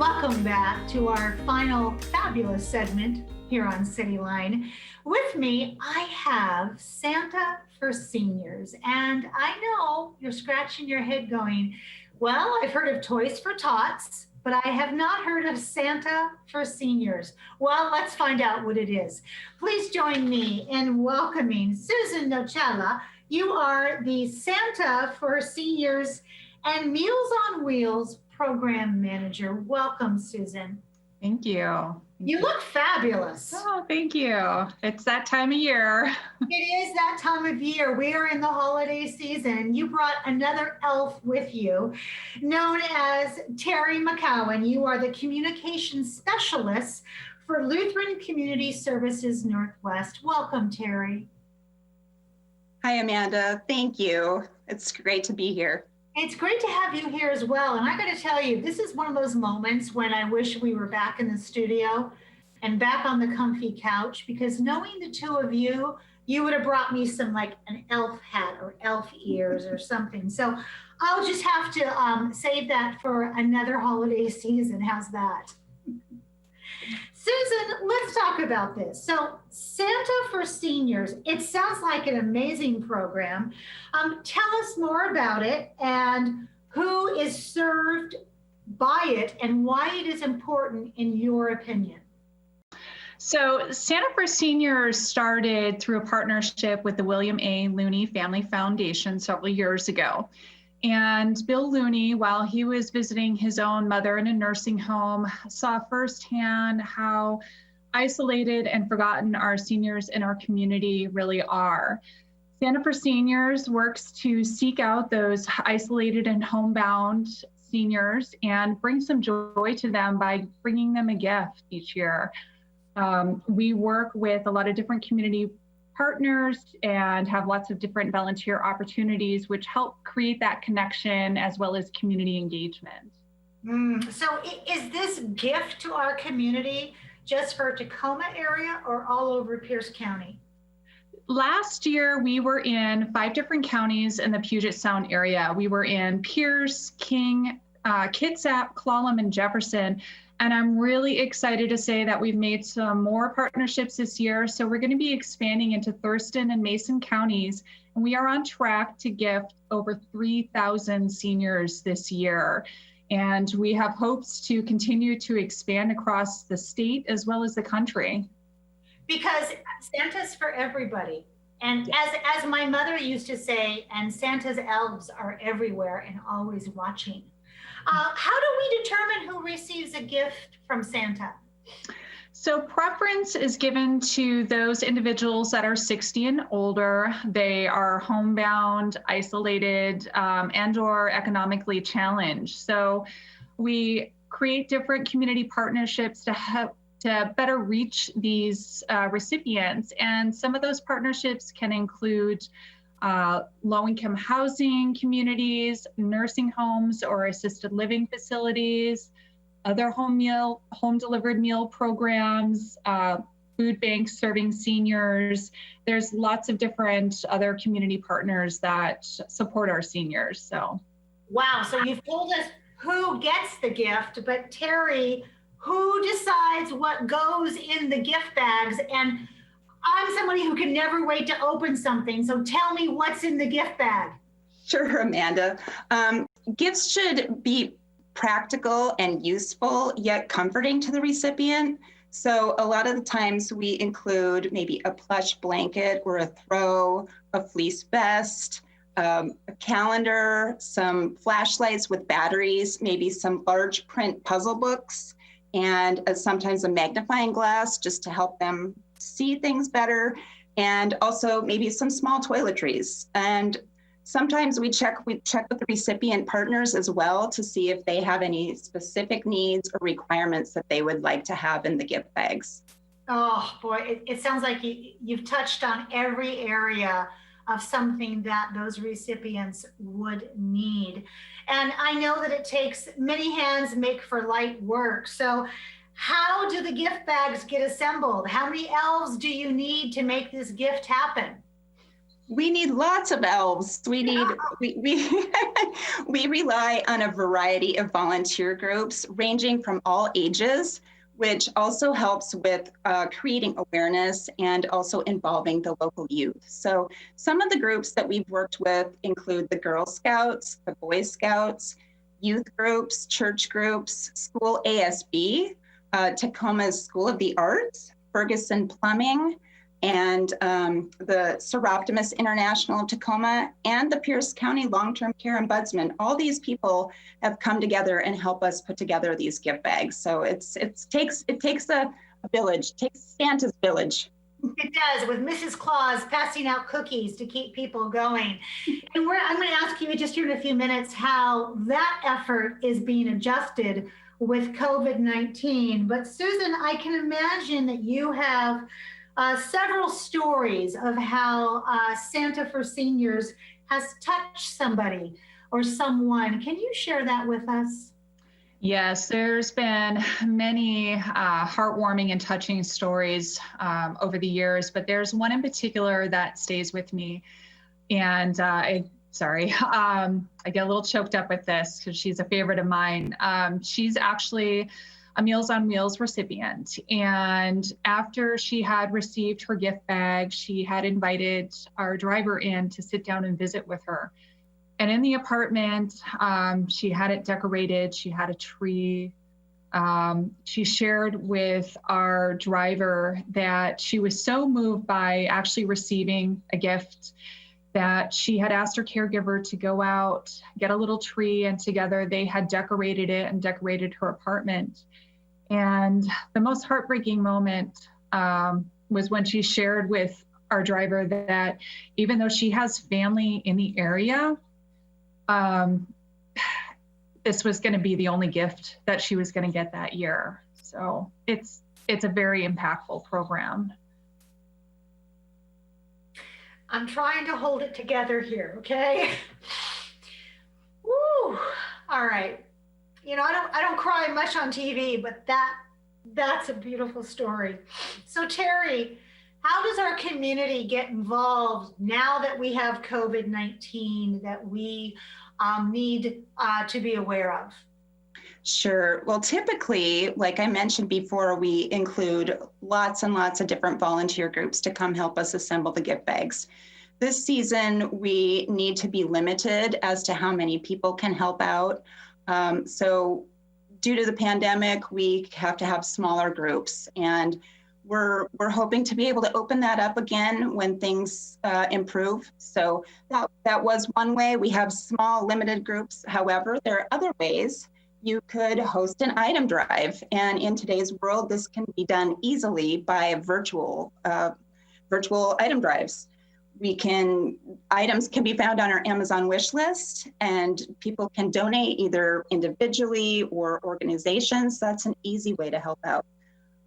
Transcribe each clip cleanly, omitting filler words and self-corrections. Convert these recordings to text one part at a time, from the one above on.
Welcome back to our final fabulous segment here on Cityline. With me, I have Santa for Seniors. And I know you're scratching your head going, well, I've heard of Toys for Tots, but I have not heard of Santa for Seniors. Well, let's find out what it is. Please join me in welcoming Susan Nocella. You are the Santa for Seniors and Meals on Wheels Program Manager. Welcome, Susan. Thank you. You look fabulous. Oh, thank you. It's that time of year. It is that time of year. We are in the holiday season. You brought another elf with you, known as Terry McCowan. You are the communications specialist for Lutheran Community Services Northwest. Welcome, Terry. Hi, Amanda. Thank you. It's great to be here. It's great to have you here as well. And I got to tell you, this is one of those moments when I wish we were back in the studio and back on the comfy couch, because knowing the two of you, you would have brought me some like an elf hat or elf ears or something. So I'll just have to save that for another holiday season. How's that? Susan, let's talk about this. So Santa for Seniors, it sounds like an amazing program. Tell us more about it and who is served by it and why it is important in your opinion. So Santa for Seniors started through a partnership with the William A. Looney Family Foundation several years ago. And Bill Looney, while he was visiting his own mother in a nursing home, saw firsthand how isolated and forgotten our seniors in our community really are. Santa for Seniors works to seek out those isolated and homebound seniors and bring some joy to them by bringing them a gift each year. We work with a lot of different community partners and have lots of different volunteer opportunities which help create that connection as well as community engagement. So is this gift to our community just for Tacoma area or all over Pierce County? Last year, we were in 5 different counties in the Puget Sound area. We were in Pierce, King, Kitsap, Clallam, and Jefferson. And I'm really excited to say that we've made some more partnerships this year. So we're going to be expanding into Thurston and Mason counties. And we are on track to gift over 3,000 seniors this year. And we have hopes to continue to expand across the state as well as the country. Because Santa's for everybody. And as my mother used to say, and Santa's elves are everywhere and always watching. How do we determine who receives a gift from Santa? So preference is given to those individuals that are 60 and older. They are homebound, isolated, and or economically challenged. So we create different community partnerships to help to better reach these recipients. And some of those partnerships can include low-income housing communities, nursing homes or assisted living facilities, other home-delivered meal programs, food banks serving seniors. There's lots of different other community partners that support our seniors. So, wow, so you've told us who gets the gift, but Terry, who decides what goes in the gift bags? And I'm somebody who can never wait to open something. So tell me what's in the gift bag. Sure, Amanda. Gifts should be practical and useful, yet comforting to the recipient. So a lot of the times we include maybe a plush blanket or a throw, a fleece vest, a calendar, some flashlights with batteries, maybe some large print puzzle books, and sometimes a magnifying glass just to help them see things better, and also maybe some small toiletries. And sometimes we check with the recipient partners as well to see if they have any specific needs or requirements that they would like to have in the gift bags. Oh boy, it sounds like you've touched on every area of something that those recipients would need. And I know that it takes many hands make for light work. So how do the gift bags get assembled? How many elves do you need to make this gift happen? We need lots of elves. We we rely on a variety of volunteer groups ranging from all ages, which also helps with creating awareness and also involving the local youth. So some of the groups that we've worked with include the Girl Scouts, the Boy Scouts, youth groups, church groups, school ASB, Tacoma's School of the Arts, Ferguson Plumbing, and the Seroptimus International of Tacoma, and the Pierce County Long-Term Care Ombudsman. All these people have come together and help us put together these gift bags. So it takes a village, it takes Santa's village. It does, with Mrs. Claus passing out cookies to keep people going. And I'm going to ask you just here in a few minutes how that effort is being adjusted with COVID-19. But Susan, I can imagine that you have several stories of how Santa for Seniors has touched somebody or someone. Can you share that with us? Yes, there's been many heartwarming and touching stories over the years, but there's one in particular that stays with me. And I get a little choked up with this because she's a favorite of mine. She's actually a Meals on Wheels recipient. And after she had received her gift bag, she had invited our driver in to sit down and visit with her. And in the apartment, she had it decorated. She had a tree. She shared with our driver that she was so moved by actually receiving a gift that she had asked her caregiver to go out, get a little tree, and together they had decorated it and decorated her apartment. And the most heartbreaking moment was when she shared with our driver that even though she has family in the area, this was going to be the only gift that she was going to get that year. So it's a very impactful program. I'm trying to hold it together here, okay? Woo! All right. You know, I don't cry much on TV, but that's a beautiful story. So Terry, how does our community get involved now that we have COVID-19 that we need to be aware of? Sure. Well, typically, like I mentioned before, we include lots and lots of different volunteer groups to come help us assemble the gift bags. This season, we need to be limited as to how many people can help out. So due to the pandemic, we have to have smaller groups, and we're hoping to be able to open that up again when things improve. So that was one way. We have small limited groups. However, there are other ways. You could host an item drive, and in today's world, this can be done easily by virtual item drives. Items can be found on our Amazon wish list, and people can donate either individually or organizations. That's an easy way to help out.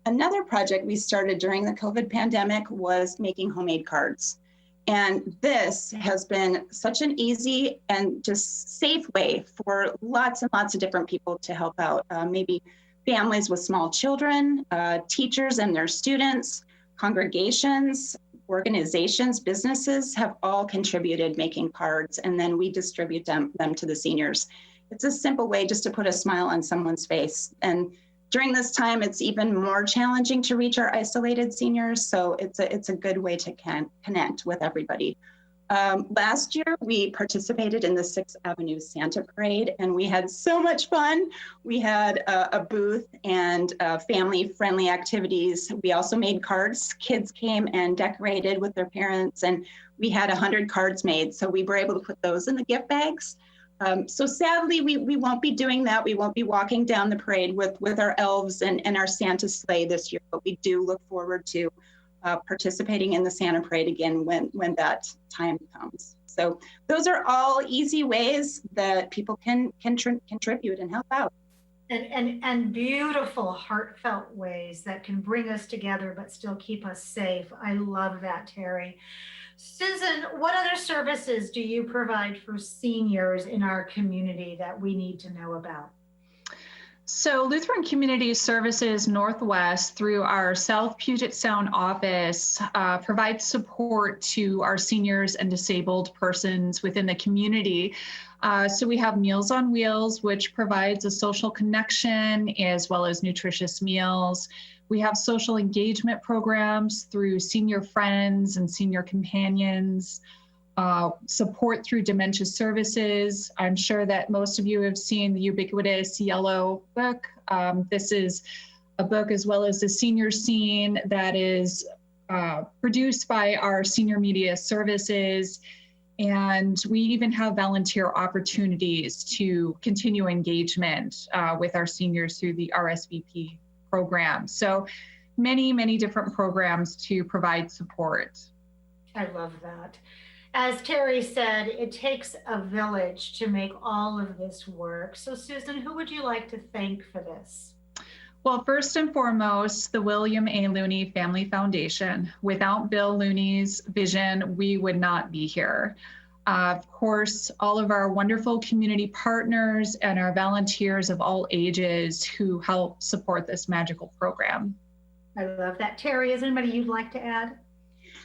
Another project we started during the COVID pandemic was making homemade cards. And this has been such an easy and just safe way for lots and lots of different people to help out. Maybe families with small children, teachers and their students, congregations, organizations, businesses have all contributed making cards, and then we distribute them to the seniors. It's a simple way just to put a smile on someone's face. And during this time, it's even more challenging to reach our isolated seniors, so it's a good way to connect with everybody. Last year, we participated in the 6th Avenue Santa Parade, and we had so much fun. We had a booth and family-friendly activities. We also made cards. Kids came and decorated with their parents, and we had 100 cards made, so we were able to put those in the gift bags. So sadly, we won't be doing that. We won't be walking down the parade with our elves and our Santa sleigh this year, but we do look forward to participating in the Santa Parade again when that time comes. So those are all easy ways that people can contribute and help out. And beautiful, heartfelt ways that can bring us together but still keep us safe. I love that, Terry. Susan, what other services do you provide for seniors in our community that we need to know about? So Lutheran Community Services Northwest, through our South Puget Sound office, provides support to our seniors and disabled persons within the community. So we have Meals on Wheels, which provides a social connection as well as nutritious meals. We have social engagement programs through Senior Friends and Senior Companions. Support through dementia services. I'm sure that most of you have seen the ubiquitous yellow book. This is a book as well as the senior scene that is produced by our senior media services. And we even have volunteer opportunities to continue engagement with our seniors through the RSVP program. So many, many different programs to provide support. I love that. As Terry said, it takes a village to make all of this work. So Susan, who would you like to thank for this? Well, first and foremost, the William A. Looney Family Foundation. Without Bill Looney's vision, we would not be here. Of course, all of our wonderful community partners and our volunteers of all ages who help support this magical program. I love that. Terry, is anybody you'd like to add?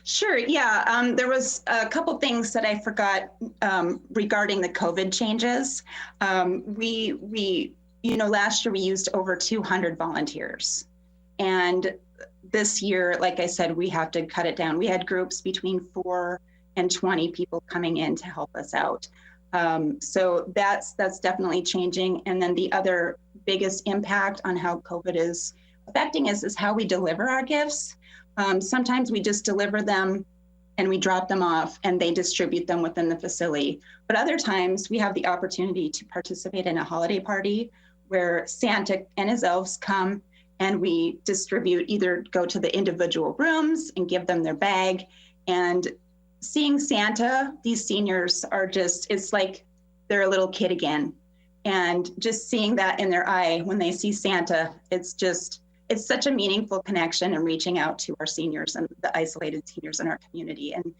Sure. Yeah. There was a couple things that I forgot regarding the COVID changes. Last year we used over 200 volunteers. And this year, like I said, we have to cut it down. We had groups between 4 and 20 people coming in to help us out. So that's definitely changing. And then the other biggest impact on how COVID is affecting us is how we deliver our gifts. Sometimes we just deliver them and we drop them off and they distribute them within the facility. But other times we have the opportunity to participate in a holiday party where Santa and his elves come and we distribute, either go to the individual rooms and give them their bag. And seeing Santa, these seniors are just, it's like they're a little kid again. And just seeing that in their eye when they see Santa, it's such a meaningful connection and reaching out to our seniors and the isolated seniors in our community. And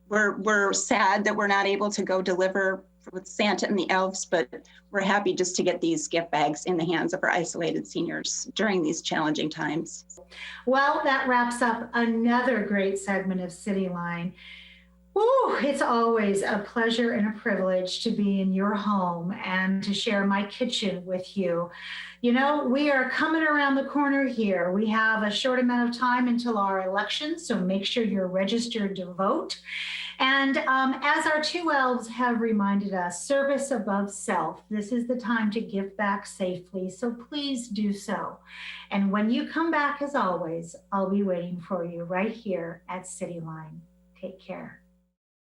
we're sad that we're not able to go deliver with Santa and the elves, but we're happy just to get these gift bags in the hands of our isolated seniors during these challenging times. Well, that wraps up another great segment of Cityline. Ooh, it's always a pleasure and a privilege to be in your home and to share my kitchen with you. You know, we are coming around the corner here. We have a short amount of time until our election, so make sure you're registered to vote. And as our two elves have reminded us, service above self, this is the time to give back safely, so please do so. And when you come back, as always, I'll be waiting for you right here at Cityline. Take care.